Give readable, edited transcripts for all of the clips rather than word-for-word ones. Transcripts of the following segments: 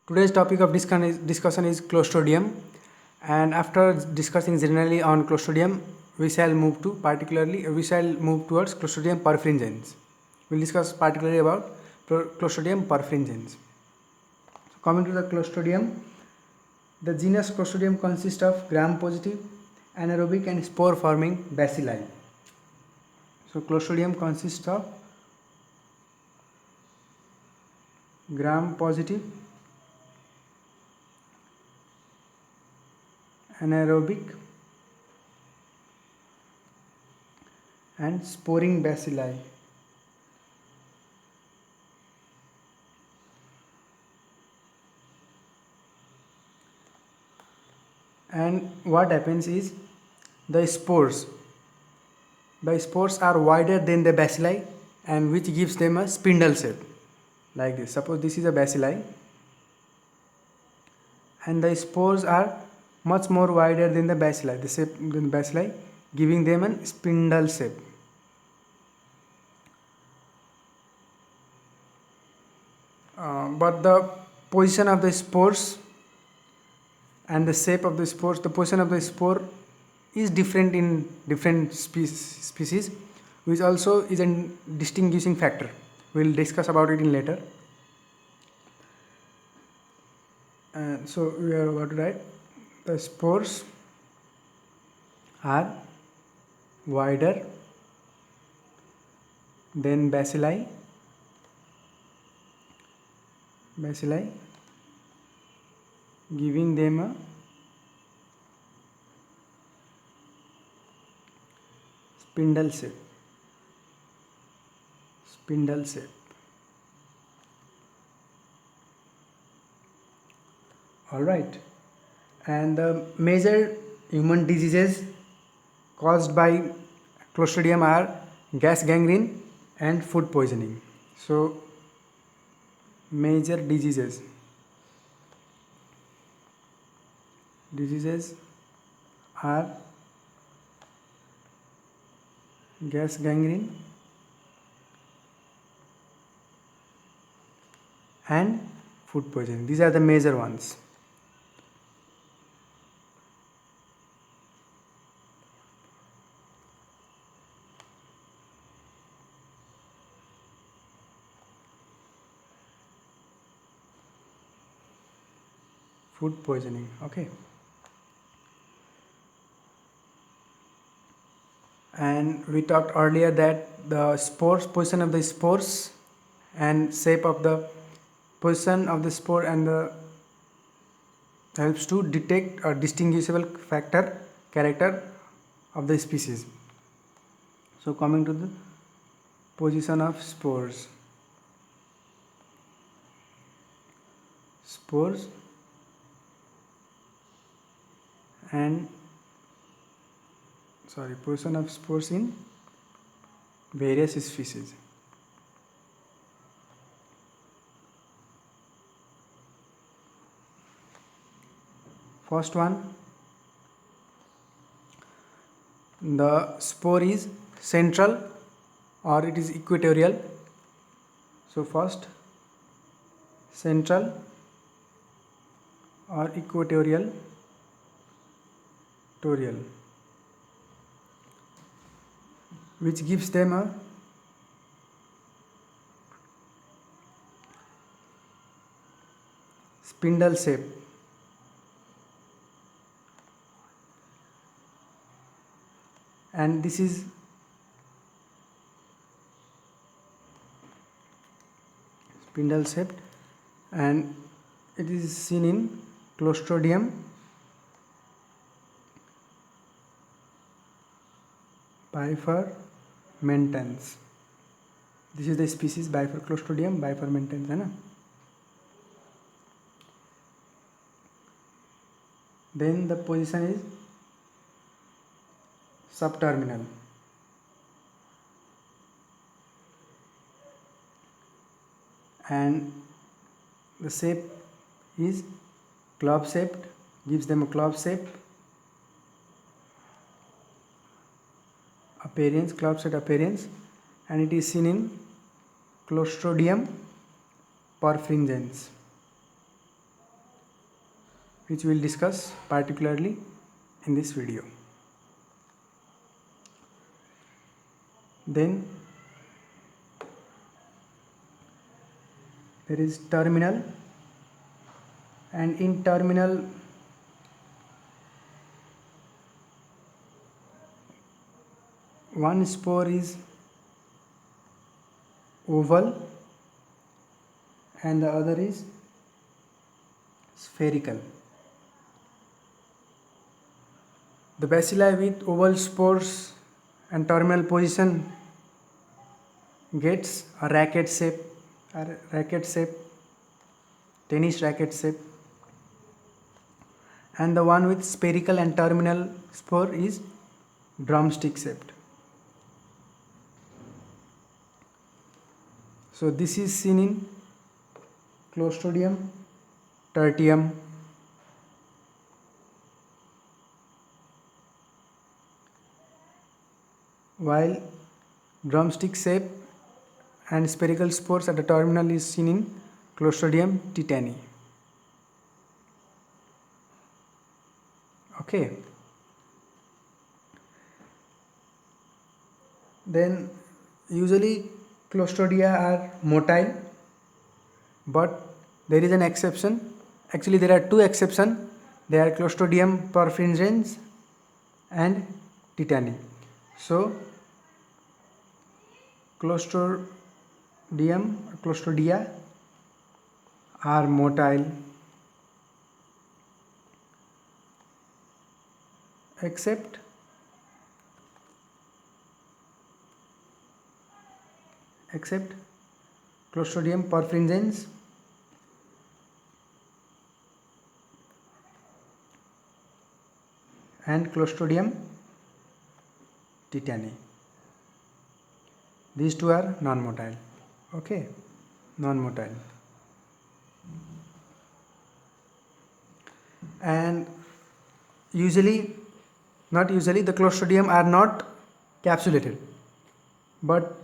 Today's topic of discussion is Clostridium, and after discussing generally on Clostridium, we shall move towards Clostridium perfringens. We'll discuss particularly about Clostridium perfringens. So coming to the Clostridium, the genus Clostridium consists of gram-positive, anaerobic and spore-forming bacilli. So Clostridium consists of gram-positive, anaerobic and sporing bacilli. And what happens is the spores are wider than the bacilli, and which gives them a spindle shape like this. Suppose this is a bacilli and the spores are much more wider than the bacilli, giving them a spindle shape. But the position of the spores and the shape of the spores, the position of the spore is different in different species, which also is a distinguishing factor. We will discuss about it in later. And so we are about to write the spores are wider than bacilli, giving them a spindle shape. All right. And the major human diseases caused by Clostridium are gas gangrene and food poisoning. So major diseases are gas gangrene and food poisoning. These are the major ones. Food poisoning, okay. And we talked earlier that the position of the spores and shape of the position of the spore and the helps to detect a distinguishable character of the species. So coming to the position of spores and position of spores in various species. First one, the spore is central or it is equatorial. So first, central or equatorial, which gives them a spindle shape. And this is spindle shaped, and it is seen in Clostridium bifurmentans. This is the species Clostridium bifurmentans, है ना? Then the position is subterminal. And the shape is club shaped, gives them a club shape appearance, and it is seen in Clostridium perfringens. which we will discuss particularly in this video. Then there is terminal, and in terminal one spore is oval and the other is spherical. The bacilli with oval spores and terminal position gets a racket shape, tennis racket shape, and the one with spherical and terminal spore is drumstick shaped. So this is seen in Clostridium, Tertium, while drumstick shape and spherical spores at the terminal is seen in Clostridium tetani. Okay. Then usually Clostridia are motile, but there is an exception. Actually, there are two exceptions. They are Clostridium perfringens and tetani. So Clostridia are motile except Clostridium perfringens and Clostridium tetani. These two are non-motile. Okay, non-motile. And not usually, the Clostridium are not capsulated, but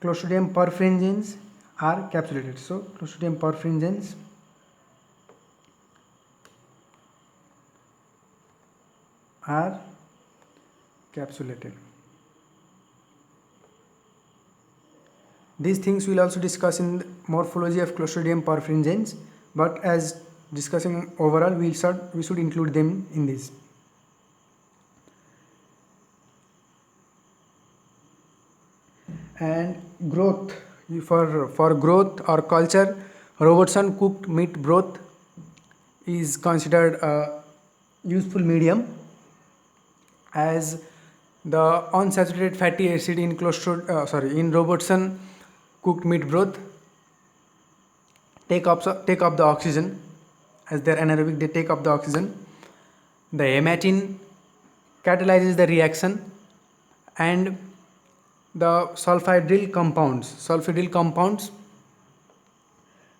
Clostridium perfringens are capsulated. So Clostridium perfringens are capsulated. These things we will also discuss in the morphology of Clostridium perfringens, but as discussing overall, we should include them in this. And growth, for growth or culture, Robertson cooked meat broth is considered a useful medium, as the unsaturated fatty acid in Robertson cooked meat broth take up the oxygen. As they are anaerobic, they take up the oxygen. The hematine catalyzes the reaction, and the sulfhydryl compounds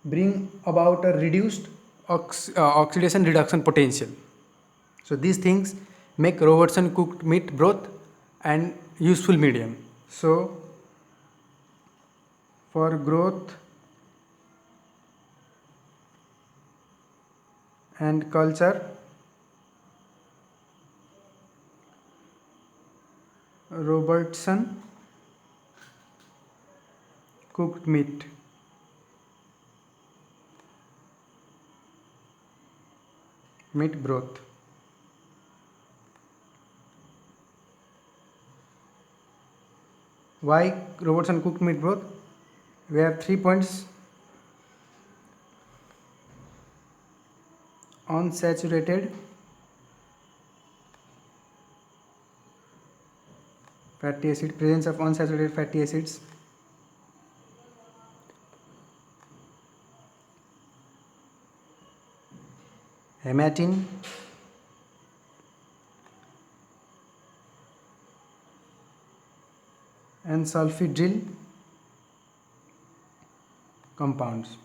bring about a reduced oxidation reduction potential. So these things make Robertson cooked meat broth an useful medium. So for growth and culture, Robertson cooked meat broth. Why Robertson cooked meat broth? We have 3 points. Unsaturated fatty acid, presence of unsaturated fatty acids, hematine, and sulfhydryl compounds.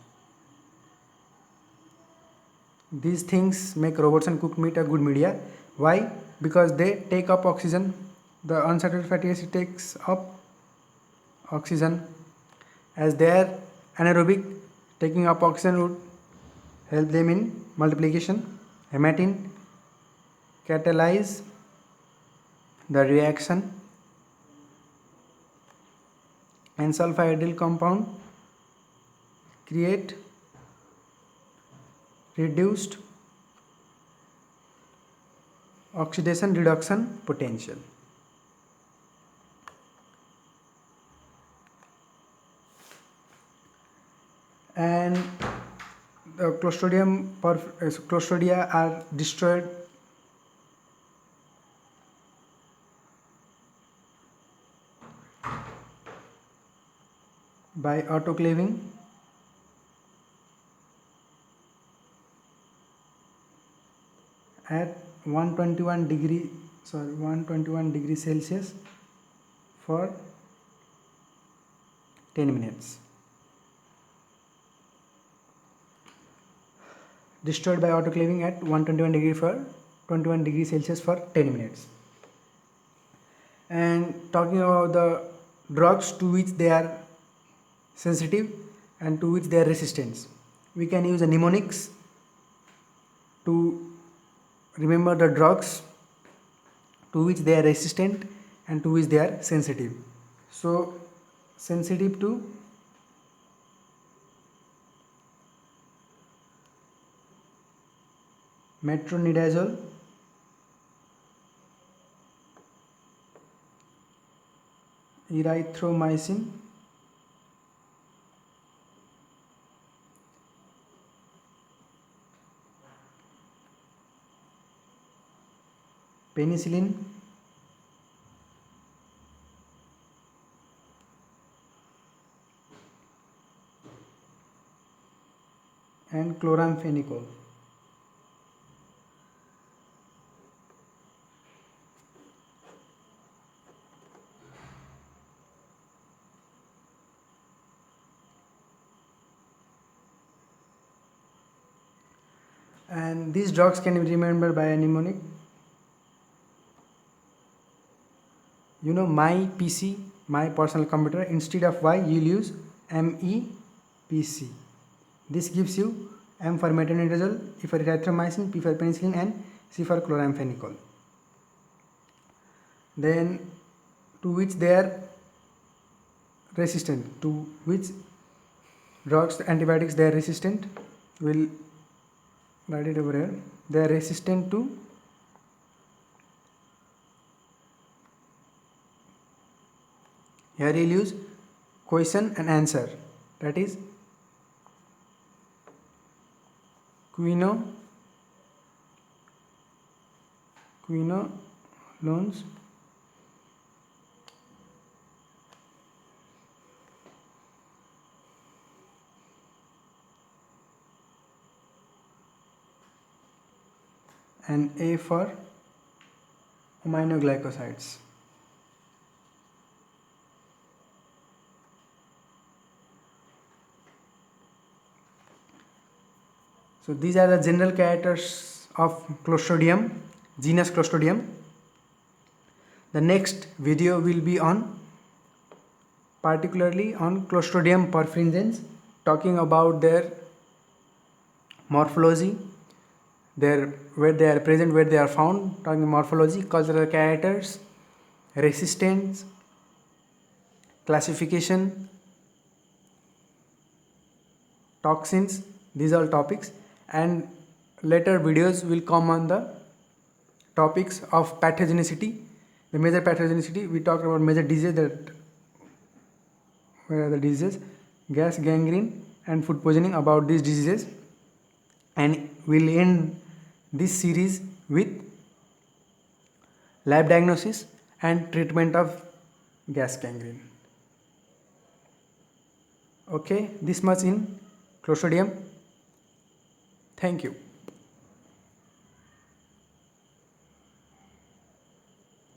These things make Robertson cooked meat a good media. Why? Because they take up oxygen. The unsaturated fatty acid takes up oxygen. As they are anaerobic, taking up oxygen would help them in multiplication, Hematine catalyze the reaction, and sulfhydryl compound create reduced oxidation reduction potential. And the clostridia are destroyed by autoclaving at 121 degree Celsius for 10 minutes. Destroyed by autoclaving at 121 degree Celsius for 10 minutes. And talking about the drugs to which they are sensitive and to which they are resistant, we can use a mnemonics to remember the drugs to which they are resistant and to which they are sensitive. So sensitive to metronidazole, erythromycin, penicillin, and chloramphenicol. And these drugs can be remembered by a mnemonic. You know, my PC, my personal computer, instead of Y you'll use MEPC. This gives you M for metronidazole, E for erythromycin, P for penicillin, and C for chloramphenicol. Then to which they are resistant, to which drugs, antibiotics they are resistant, we'll write it over here. They are resistant to here you'll use question and answer, that is quinolones, and A for aminoglycosides. So these are the general characters of Clostridium, genus Clostridium. The next video will be on particularly on Clostridium perfringens, talking about their morphology, where they are present, where they are found, talking morphology, cultural characters, resistance, classification, toxins. These are all topics, and later videos will come on the topics of pathogenicity. The major pathogenicity, we talked about major diseases, that where are the diseases, gas, gangrene, and food poisoning, about these diseases, and we'll end this series with lab diagnosis and treatment of gas gangrene. Okay, this much in Clostridium. Thank you.